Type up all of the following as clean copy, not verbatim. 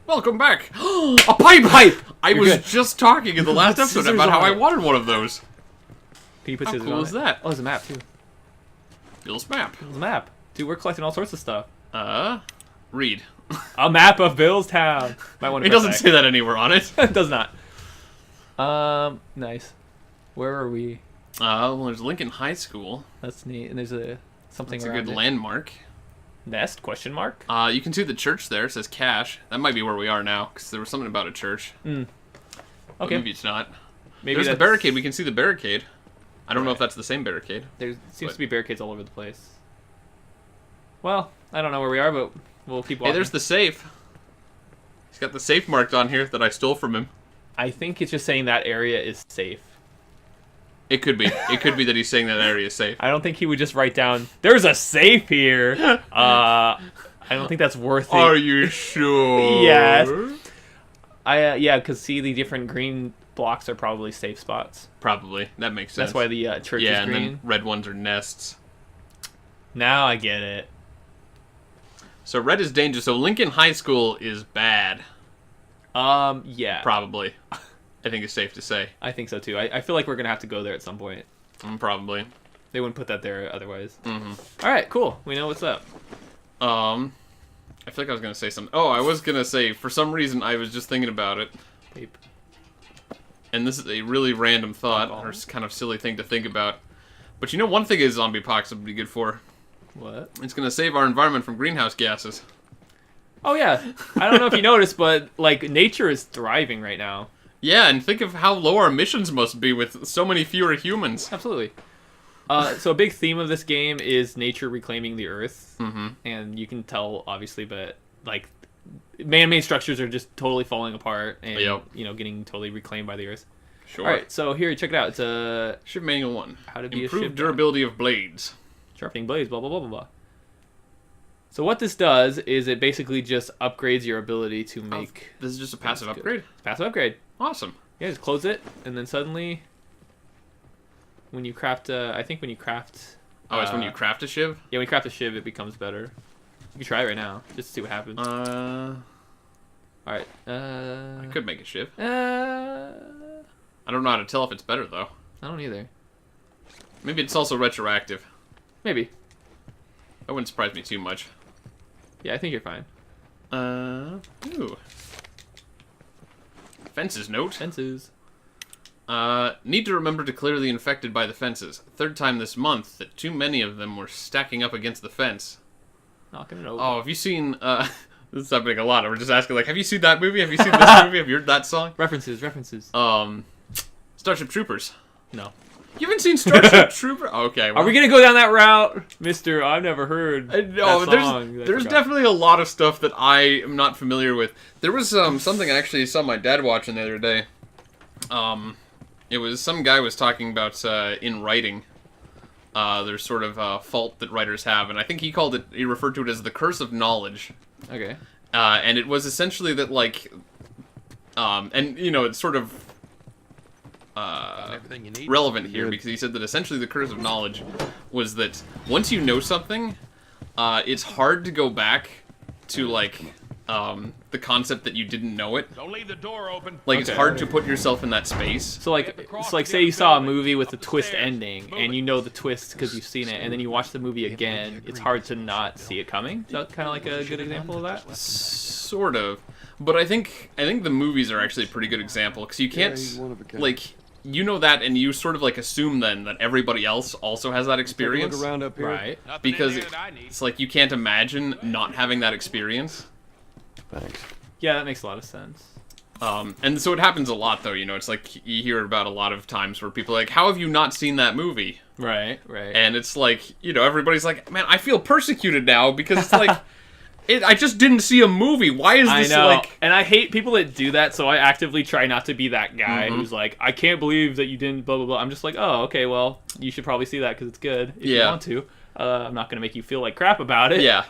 Welcome back. A pipe. I You're was good. just talking in the last episode Scissors about how on I it. wanted one of those. Can you put How scissors cool on is it? that? Oh, there's a map too. Bill's map. There's a map. Dude, we're collecting all sorts of stuff. Read. A map of Billstown. Might want to. It doesn't say that anywhere on it. It does not. Nice. Where are we? Well, there's Lincoln High School. That's neat. And there's something That's a around good it. landmark. Nest? Question mark? You can see the church there. It says Cash. That might be where we are now, because there was something about a church. But Okay. maybe it's not. Maybe There's the that's- barricade. We can see the barricade. I don't know if Right. that's the same barricade. There seems But- to be barricades all over the place. Well, I don't know where we are, but we'll keep walking. Hey, there's the safe. He's got the safe marked on here that I stole from him. I think it's just saying that area is safe. It could be. It could be that he's saying that area is safe. I don't think he would just write down, "There's a safe here." I don't think that's worth it. Are you sure? Yes. Yeah, because see, the different green blocks are probably safe spots. Probably. That makes sense. That's why the church yeah, is and green. then red ones are nests. Now I get it. So red is danger. So Lincoln High School is bad. Yeah. Probably. I think it's safe to say. I think so too. I feel like we're gonna have to go there at some point. Probably. They wouldn't put that there otherwise. Mm-hmm. All right, cool. We know what's up. I feel like I was gonna say something. Oh, I was gonna say, for some reason, I was just thinking about it. Tape. And this is a really random thought, or kind of silly thing to think about. But you know, one thing is zombie apocalypse would be good for. What? It's gonna save our environment from greenhouse gases. Oh yeah. I don't know if you noticed, but like nature is thriving right now. Yeah, and think of how low our emissions must be with so many fewer humans. Absolutely. So a big theme of this game is nature reclaiming the Earth, and you can tell obviously, but like man-made structures are just totally falling apart and Yep. getting totally reclaimed by the Earth. Sure. All right, so here, check it out. It's a Ship Manual 1. How to be a Improved ship durability of blades. sharpening blades, blah blah blah blah blah. So what this does is it basically just upgrades your ability to make This is just a passive good. upgrade. passive upgrade. Awesome. Yeah, just close it, and then suddenly, when you craft, I think when you craft. Oh, it's when you craft a shiv? Yeah, when you craft a shiv, it becomes better. You can try it right now, just to see what happens. All right. I could make a shiv. I I don't know how to tell if it's better, though. don't either. Maybe it's also retroactive. Maybe. That wouldn't surprise me too much. Yeah, I think you're fine. Ooh. Fences note. Fences. Need to remember to clear the infected by the fences. Third time this month that too many of them were stacking up against the fence. Knocking it over. Oh, have you seen, this is happening a lot. We're just asking, like, have you seen that movie? Have you seen this movie? Have you heard that song? References. Starship Troopers. No. You haven't seen Starship Troopers? Okay. Are we gonna go down that route, Mister? I've never heard. No, that song. there's definitely a lot of stuff that I am not familiar with. There was something I actually saw my dad watching the other day. It was some guy was talking about in writing. There's sort of a fault that writers have, and I think he referred to it as the curse of knowledge. Okay. And it was essentially that, like, and it's sort of Everything you need. relevant here because he said that essentially the curse of knowledge was that once you know something, it's hard to go back to, like, the concept that you didn't know it. Don't leave the door open. Like, it's Okay. hard to put yourself in that space. So like, say you saw a movie with a twist ending, and you know the twist because you've seen it, and then you watch the movie again. It's hard to not see it coming. Is that kind of like a good example of that? Sort of. But I think the movies are actually a pretty good example because you can't, he's one of a kind. like, you know that and you sort of, like, assume then that everybody else also has that Take a experience. look around up here. Right. Nothing Because in there that I need. it's like you can't imagine not having that experience. Thanks. Yeah, that makes a lot of sense. And so it happens a lot, though, it's like you hear about a lot of times where people are like, how have you not seen that movie? Right. Right. And it's like, everybody's like, man, I feel persecuted now because it's like, I just didn't see a movie. Why is I this know, like... and I hate people that do that. So I actively try not to be that guy Mm-hmm. who's like, I can't believe that you didn't. Blah blah blah. I'm just like, oh, okay, well, you should probably see that because it's good if you Yeah. want to. I'm not gonna make you feel like crap about it. Yeah.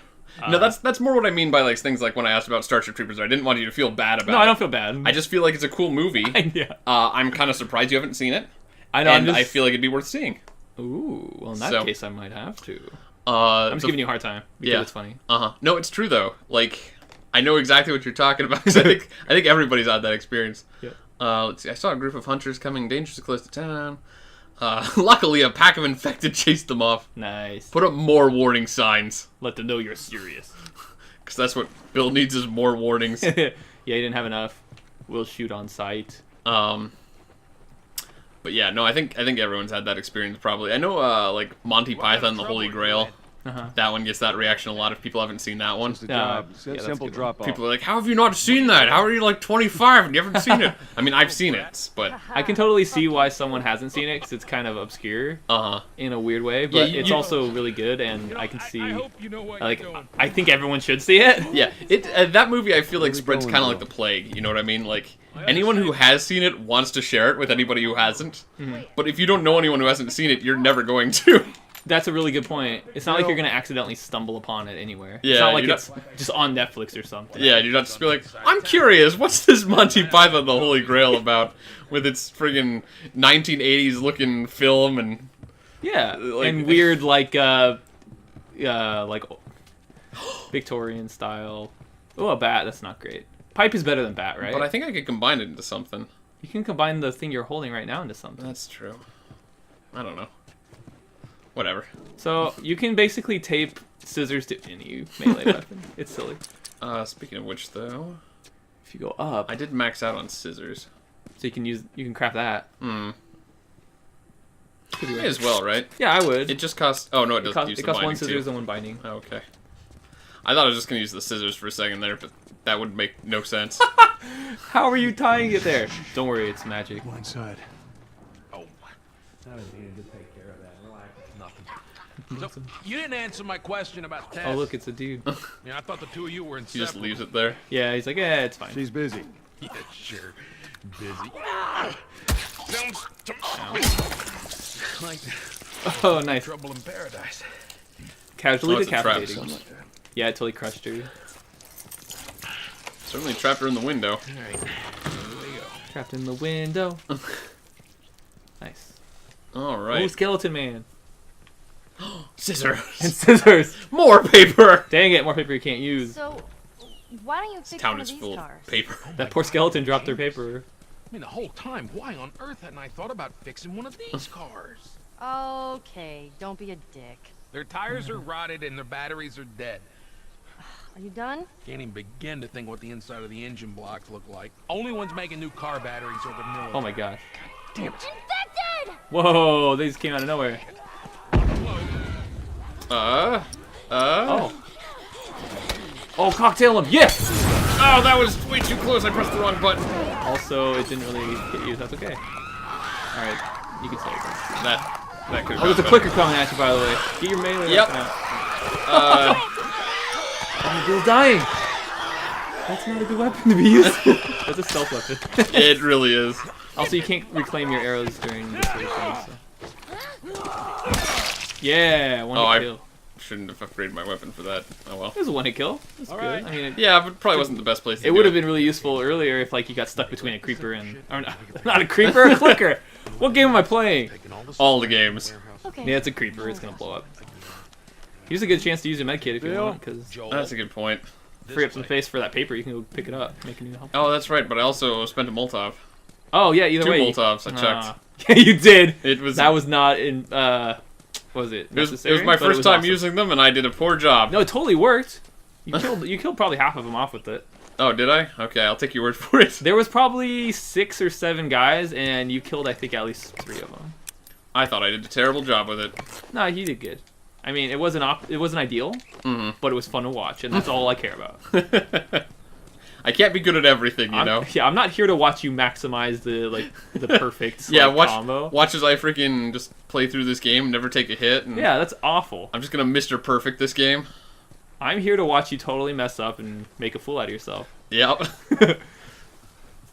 No, that's more what I mean by, like, things like when I asked about Starship Troopers. I didn't want you to feel bad about it. No, I don't feel bad. I just feel like it's a cool movie. yeah. I'm kind of surprised you haven't seen it. I know. And I'm I just, feel like it'd be worth seeing. Ooh. Well, in that So- case, I might have to. I'm I'm just giving you a hard time because Yeah. it's funny. No, it's true though. Like, I know exactly what you're talking about because I think everybody's had that experience. Yep. Let's see. I saw a group of hunters coming dangerously close to town. Luckily, a pack of infected chased them off. Nice. Put up more warning signs. Let them know you're serious. Because that's what Bill needs is more warnings. Yeah, he didn't have enough. We'll shoot on sight. But yeah, no, I think everyone's had that experience probably. I know like Monty Python, the Holy Grail. Uh-huh. That one gets that reaction a lot if people haven't seen that one. Just a Yeah, job. that's a Simple good drop off. People are like, how have you not seen that? How are you like 25 and you haven't seen it? I mean, I've seen it, but I can totally see why someone hasn't seen it because it's kind of obscure in a weird way, but Yeah, it's you- also really good, and I can see. I hope you know what Like, you're doing. I think everyone should see it. yeah, that movie I feel like Where we spreads going, kind of like Bill? the plague. You know what I mean? Like anyone who has seen it wants to share it with anybody who hasn't. But if you don't know anyone who hasn't seen it, you're never going to. That's a really good point. It's not like you're gonna accidentally stumble upon it anywhere. Yeah, it's not like you're it's just on Netflix or something. Yeah, you're not just be like, I'm curious, what's this Monty Python, the Holy Grail about with its friggin' 1980s looking film and Yeah, Like- and weird like Victorian style. Oh, a bat. That's not great. Pipe is better than bat, right? But I think I could combine it into something. You can combine the thing you're holding right now into something. That's true. I don't know. Whatever. So you can basically tape scissors to any melee weapon. It's silly. Speaking of which, though, If you go up, I did max out on scissors. so you can craft that. Hmm. Could be May right. as well, right? Yeah, I would. It just costs. Oh no, it doesn't use It the costs binding one scissors too. and one binding. Oh, okay. I thought I was just gonna use the scissors for a second there, but that would make no sense. How are you tying it there? Don't worry, it's magic. Go inside. So, you didn't answer my question about Tess. Oh look, it's a dude. I thought the two of you were He just inseparable. leaves it there. Yeah, he's like, yeah, it's fine. She's busy. Yeah, sure. Busy. Sounds like Oh, nice. trouble in paradise. Casually Oh, it's a trap. decapitating. Yeah, it totally crushed her. Certainly trapped her in the window. All right. There you go. Trapped in the window. Nice. All Ooh, right. skeleton man. Scissors. And scissors. More paper. Dang it, more paper you can't use. So, why don't you fix Town one of is these full cars? of paper. That poor skeleton dropped their paper. I mean, the whole time, why on earth hadn't I thought about fixing one of these cars? Okay, don't be a dick. Their tires are rotted and their batteries are dead. Are you done? Can't even begin to think what the inside of the engine blocks look like. Only ones making new car batteries are the military. Oh my gosh. Infected! Whoa, they just came out of nowhere. Oh. Oh, cocktail him. Yes! Oh, that was way too close. I pressed the wrong button. Also, it didn't really hit you. That's okay. Alright, you can save it. That could. Oh, there's a clicker coming at you, by the way. Get your melee Yep. weapon out. Oh, Bill's dying. That's not a good weapon to be used. That's a stealth weapon. It really is. Also, you can't reclaim your arrows during this sort of thing, so. Yeah, one hit Oh, kill. Shouldn't have upgraded my weapon for that. Oh well. It was a one hit kill. That's good. right. I mean, Yeah, but probably wasn't the best place. To it do would have been really useful earlier if like you got stuck between a creeper and or not a creeper, a clicker. What game am I playing? all the games. Okay. Yeah, it's a creeper. It's gonna blow up. Here's a good chance to use your medkit if you Bill? want, because Joel, That's a good point. free up some space for that paper. You can go pick it up, make a new help. Oh, that's right. But I also spent a Molotov. Oh yeah, either Two way. Molotovs. I checked. Yeah, you did. It was. That was not in. What was it? It was Necessary? my But it first was time awesome. using them, and I did a poor job. No, it totally worked. You killed probably half of them off with it. Oh, did I? Okay, I'll take your word for it. There was probably 6 or 7 guys, and you killed I think at least 3 of them. I thought I did a terrible job with it. No, you did good. I mean, it wasn't ideal, but it was fun to watch, and that's all I care about. I can't be good at everything, you know. Yeah, I'm not here to watch you maximize the perfect Yeah, like, watch combo. watch as I freaking just play through this game, never take a hit. And Yeah, that's awful. I'm just gonna Mr. Perfect this game. I'm here to watch you totally mess up and make a fool out of yourself. Yep.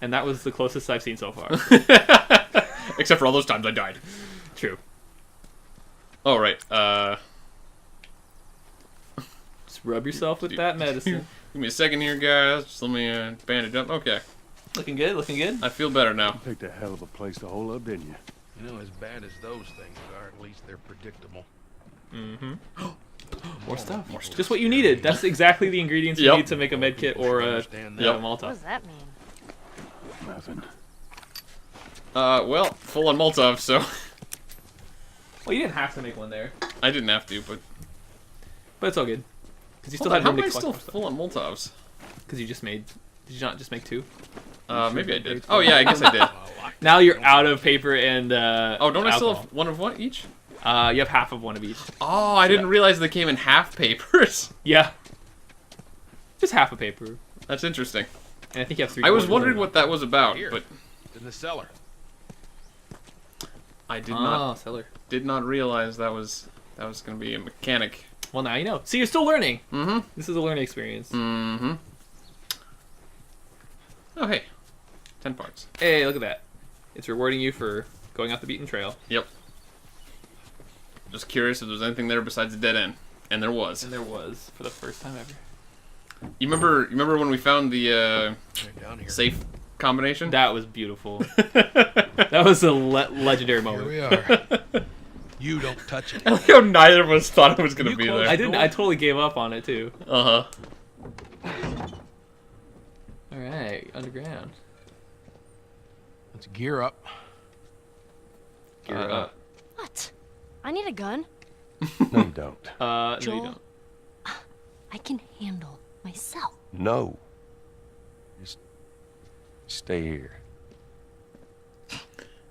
And that was the closest I've seen so far. Except for all those times I died. True. All right. Just rub yourself with that medicine. Give me a second here, guys. Just let me bandage up. Okay, Looking good, looking good. I feel better now. Picked a hell of a place to hole up, didn't you? You know, as bad as those things are, at least they're predictable. Mm-hmm. More stuff. Just what you needed. That's exactly the ingredients you Yep. need to make a med kit or a Understand that. Yep. What Molotov. does that mean? Nothing. Well, full on Molotov, so Well, you didn't have to make one there, I didn't have to, but but it's all good. Because you still hold on, had how room am to I collect still more stuff. full on Molotovs? Because you just made. Did you not just make 2? Maybe I did. Oh yeah, I guess I did. Now you're out of paper and. Oh, don't I still alcohol. have one of one each? You have half of one of each. Oh, I didn't realize they came in half papers. Yeah. Just half a paper. That's interesting. And I think you have 3. I was wondering what that was about, Here. but In the cellar. I did Oh, cellar. not realize that was going to be a mechanic. Well, now you know. See, you're still learning. Mm-hmm. This is a learning experience. Mm-hmm. Oh hey, 10 parts. Hey, look at that. It's rewarding you for going off the beaten trail. Yep. Just curious if there was anything there besides a dead end, and there was. And there was, for the first time ever. You remember when we found the Right down here. safe combination? That was beautiful. That was a legendary Here moment. we are. You don't touch it. I like how neither of us thought it was going to You be close there. I didn't. I totally gave up on it too. Uh-huh. All right, underground. Let's gear up. Gear up. What? I need a gun. No, you don't. No, you Joel? don't. I can handle myself. No. Just stay here.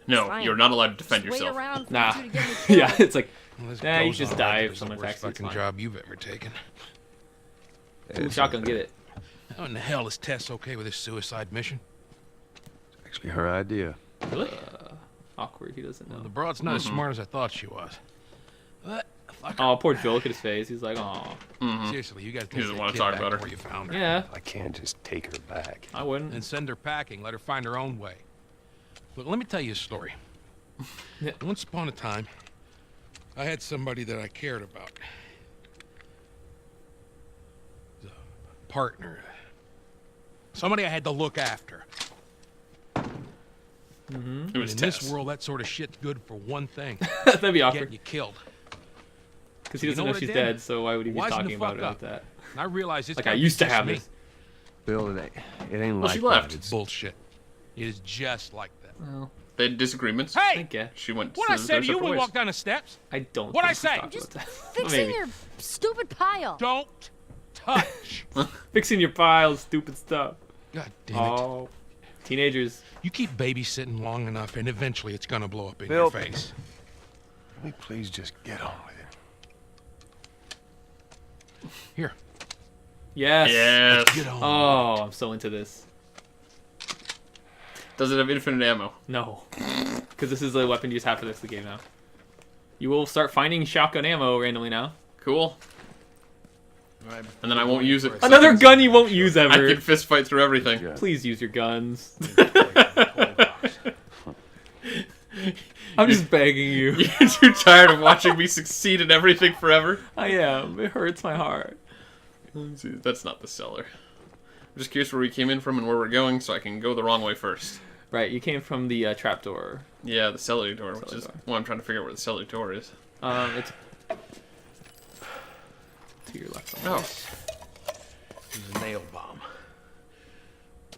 No, Fine. you're not allowed to defend Just wait yourself. around for Nah. you to get me killed. Yeah, it's like Well, this Nah, you goes just on die record if as someone the worst attacks you, it's fucking fine. job you've ever taken. ooh, shotgun. Get it. How in the hell is Tess okay with this suicide mission? Actually, her idea. Really? Awkward. He doesn't Well, know. the broad's not as smart as I thought she was. But fuck her. Oh, poor Joel. Look at his face. He's like, oh, Seriously, you gotta take doesn't that wanna kid talk back about her. where you found her. yeah. I can't just take her back. I wouldn't. And send her packing. Let her find her own way. Look, let me tell you a story. Yeah. Once upon a time, I had somebody that I cared about. A partner. Somebody I had to look after. It was And in Tess. this world, that sort of shit's good for one thing: That'd be getting awkward. you killed. Because he You doesn't know know what she's I did? dead. So why would he be Wisen the talking about fuck it up. like that? And I realized it's Like I used to have me. this. Bill, it ain't Well, like she left. that. It's Bullshit. It is just like that. Well, They had disagreements. I Hey! guess She went What to I said their to you separate when we ways. walked down the steps? I don't. What'd I think we say? talked Just about that. fixing Maybe. your stupid pile. Don't touch. Fixing your pile, stupid stuff. God damn it. Oh, teenagers. You keep babysitting long enough, and eventually it's gonna blow up in Bill. your face. Can we please just get on with it? Here. Yes. Yes. Get on. Oh, I'm so into this. Does it have infinite ammo? No, because this is a weapon you just have for this game now. You will start finding shotgun ammo randomly now. Cool. And then I won't use it. Another gun you won't use I ever. can fist fight through everything. Yeah. Please use your guns. I'm just begging you. You're too tired of watching me succeed in everything forever? I am. It hurts my heart. That's not the cellar. I'm just curious where we came in from and where we're going, so I can go the wrong way first. Right, you came from the trapdoor. Yeah, the cellar door, which Cellar is door. well, I'm trying to figure out where the cellar door is. It's to your left. Oh, There's a nail bomb.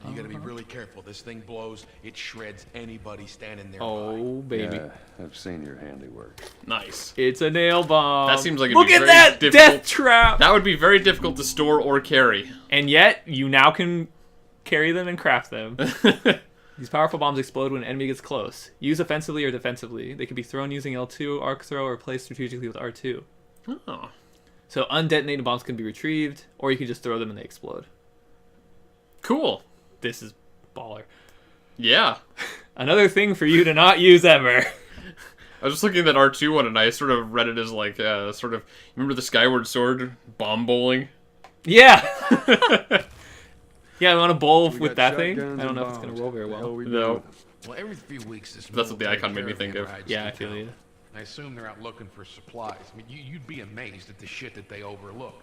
You gotta be really careful. This thing blows, it shreds anybody standing there. Oh, baby. Yeah, I've seen your handiwork. nice. It's a nail bomb. That seems like it'd Look be at very that difficult. death trap. That would be very difficult to store or carry. And yet, you now can carry them and craft them. These powerful bombs explode when an enemy gets close. Use offensively or defensively. They can be thrown using L2, arc throw, or placed strategically with R2. Oh, So undetonated bombs can be retrieved, or you can just throw them and they explode. cool. This is baller. Yeah. Another thing for you to not use ever. I was just looking at that R2 one, and I sort of read it as like, sort of, remember the Skyward Sword bomb bowling? Yeah. Yeah, I want to bowl We with got that thing. shotguns I don't and know if it's gonna bombs. roll very The hell well. we No. doing? Well, every few weeks this That's what the military icon made me think caravan of. rides Yeah, I through feel you. town. I assume they're out looking for supplies. I mean, you'd be amazed at the shit that they overlook.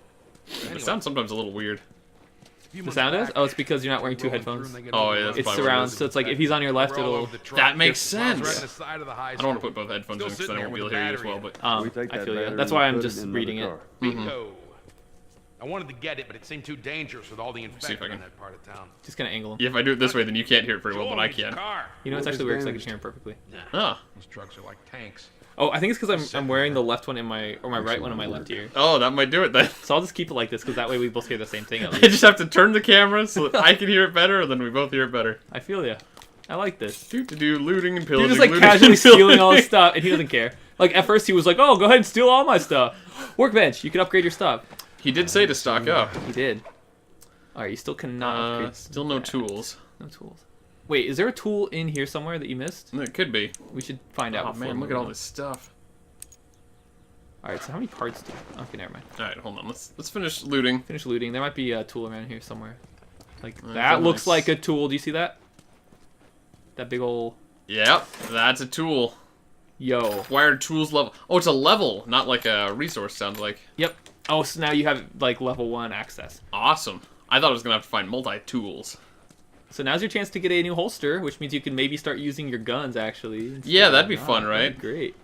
It Anyway, sounds sometimes a little weird. The sound is? Oh, it's because you're not wearing 2 headphones. Oh, yeah, that's It's probably what it surround, is. so it's like if he's on your left, it'll. That makes sense. I I don't want to put both headphones in because then I won't be able to hear you as well. But I We take that feel you. battery That's and why I'm put it just in reading another it. car. Bingo. I wanted to get it, but it seemed too dangerous with all the see if infected I in can- that part of town. Just gonna angle him. yeah, if I do it this way, then you can't hear it very well, Joel but I needs a can. car. You know, it's What actually weird 'cause I can advantage? hear him perfectly. Ah. Those trucks are like tanks. Oh, I think it's because I'm wearing the left one in my or my right one in my left ear. Oh, that might do it then. So I'll just keep it like this because that way we both hear the same thing. At I least. just have to turn the camera so that I can hear it better, and then we both hear it better. I feel ya. I like this. Do looting and You're pillaging. just like looting casually and stealing all his pillaging. stuff, and he doesn't care. Like at first he was like, "Oh, go ahead and steal all my stuff." Workbench, you can upgrade your stuff. He did say to stock up. He did. All right, you still cannot upgrade. Still no tools. No tools. Wait, is there a tool in here somewhere that you missed? It could be. We should find out. Oh before man, look at moving all on. this stuff. All right, so how many parts do? Okay, never mind. All right, hold on. Let's finish looting. Finish looting. There might be a tool around here somewhere. Like That's that looks nice. like a tool. Do you see that? That big ol' Yep, that's a tool. yo. Acquired tools level. Oh, it's a level, not like a resource. Sounds like Yep. Oh, so now you have like level 1 access. awesome. I thought I was gonna have to find multi tools. So now's your chance to get a new holster, which means you can maybe start using your guns actually. instead Yeah, of that'd be not. fun, That'd right? be great.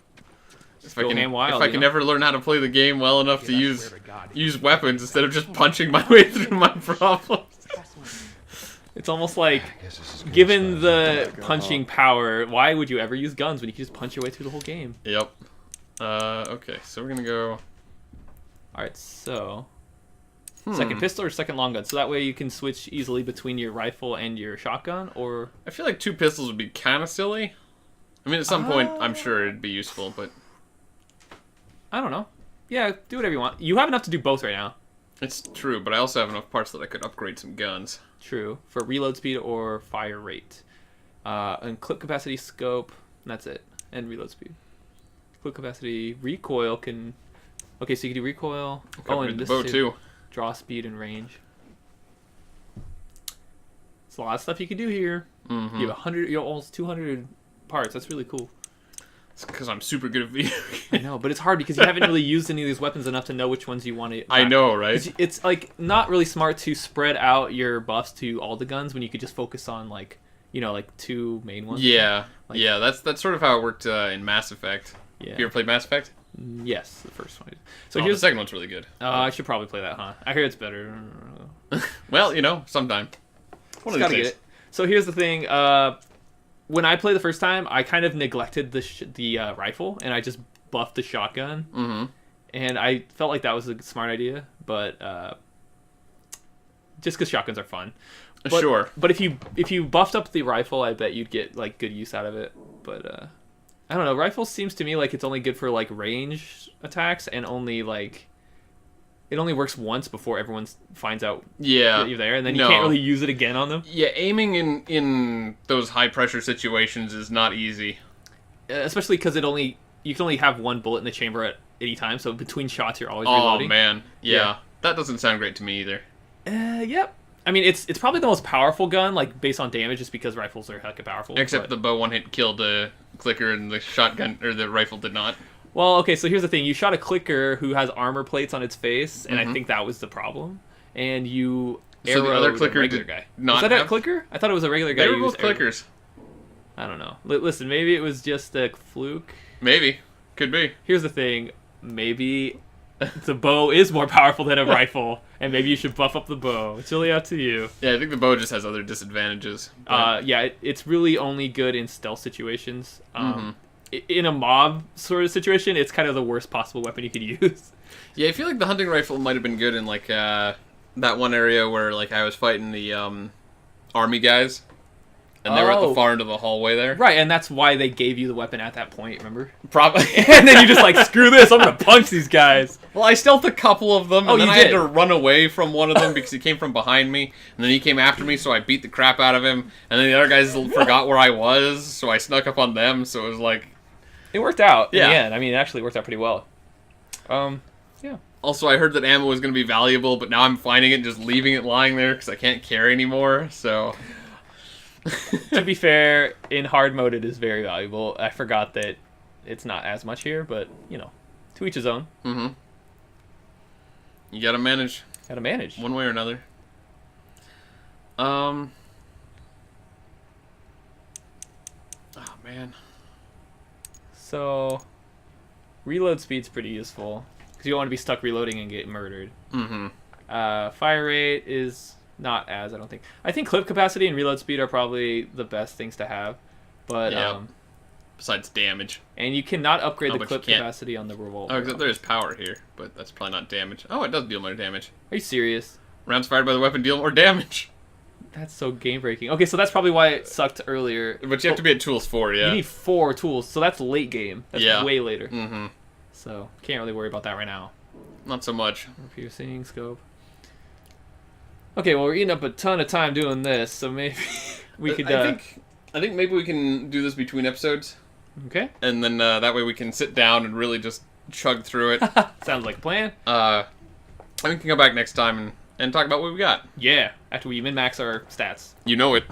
If I Go can, ham wild, if I you can know? never learn how to play the game well enough to I use swear to God. use weapons instead of just punching my way through my problems. It's almost like, Guess this is good given stuff. the Back punching off. power, why would you ever use guns when you can just punch your way through the whole game? Yep. Okay, so we're gonna go. All right, so Hmm. second pistol or second long gun, so that way you can switch easily between your rifle and your shotgun. Or I feel like 2 pistols would be kind of silly. I mean, at some point, I'm sure it'd be useful, but I don't know. Yeah, do whatever you want. You have enough to do both right now. it's true. But I also have enough parts that I could upgrade some guns. True, for reload speed or fire rate, and clip capacity, scope. And that's it, and reload speed. Clip capacity, recoil can. Okay, so you can do recoil. Oh, Upgrade and the this bow too. too. Draw speed and range. It's a lot of stuff you can do here. Mm-hmm. You have 100, you have almost 200 parts. That's really cool. It's because I'm super good at video I games. know, but it's hard because you haven't really used any of these weapons enough to know which ones you want to. I know, right? It's like not really smart to spread out your buffs to all the guns when you could just focus on like like 2 main ones. Yeah, Like- yeah. That's sort of how it worked in Mass Effect. Yeah. You ever played Mass Effect? Yes, the first one. So Oh, the here's. second one's really good. I should probably play that, huh? I hear it's better. Well, sometime. One of Gotta these get days. it. So here's the thing. When I played the first time, I kind of neglected the rifle, and I just buffed the shotgun. Mm-hmm. And I felt like that was a smart idea, but just because shotguns are fun. But, Sure. But if you buffed up the rifle, I bet you'd get like good use out of it. But I don't know. Rifle seems to me like it's only good for like range attacks, and only like it only works once before everyone finds out Yeah. that you're there, and then you No. can't really use it again on them. Yeah, aiming in those high pressure situations is not easy. Especially because you can only have one bullet in the chamber at any time, so between shots you're always Oh reloading. man, yeah. Yeah. That doesn't sound great to me either. Yep. I mean, it's probably the most powerful gun, like based on damage, just because rifles are hecka powerful. Except but- the bow one hit killed the clicker and the shotgun or the rifle did not. Well, okay, so here's the thing: you shot a clicker who has armor plates on its face, and I Mhm. think that was the problem. And you So the other arrowed a clicker regular did guy. not Was that a have- clicker? I thought it was a regular guy. They were who both used arrow- clickers. I don't know. Listen, maybe it was just a fluke. Maybe. Could be. Here's the thing: maybe the bow is more powerful than a rifle, and maybe you should buff up the bow. It's really up to you. Yeah, I think the bow just has other disadvantages. Yeah, it's really only good in stealth situations. Mm-hmm. In a mob sort of situation, it's kind of the worst possible weapon you could use. Yeah, I feel like the hunting rifle might have been good in like that one area where like I was fighting the army guys, and they were at the Oh. far end of the hallway there. Right, and that's why they gave you the weapon at that point, remember? Probably. And then you just like, screw this, I'm gonna punch these guys. Well, I stealthed a couple of them, and Oh, then you I had did. to run away from one of them because he came from behind me, and then he came after me, so I beat the crap out of him, and then the other guys forgot where I was, so I snuck up on them, so it was like... It worked out in Yeah. the end. I mean, it actually worked out pretty well. Yeah. Also, I heard that ammo was going to be valuable, but now I'm finding it and just leaving it lying there because I can't carry anymore, so... To be fair, in hard mode it is very valuable. I forgot that it's not as much here, but, to each his own. Mm-hmm. You gotta manage Gotta manage. one way or another. Oh man. So, reload speed's pretty useful because you don't want to be stuck reloading and get murdered. Mm-hmm. Fire rate is not as, I don't think. I think clip capacity and reload speed are probably the best things to have, but Yeah. Besides damage. and you cannot upgrade Oh, the but clip you can't. capacity on the revolver. Oh, except there's power here, but that's probably not damage. Oh, it does deal more damage. Are you serious? Rounds fired by the weapon deal more damage. That's so game breaking. Okay, so that's probably why it sucked earlier. But you have to be at tools 4, yeah. You need 4 tools, so that's late game. That's Yeah. way later. Mm-hmm. So can't really worry about that right now. Not so much. Piercing scope. Okay, well we're eating up a ton of time doing this, so maybe we could. I think maybe we can do this between episodes, Okay, and then that way we can sit down and really just chug through it. sounds like a plan. And we can come back next time and talk about what we got. Yeah, after we min max our stats. You know it.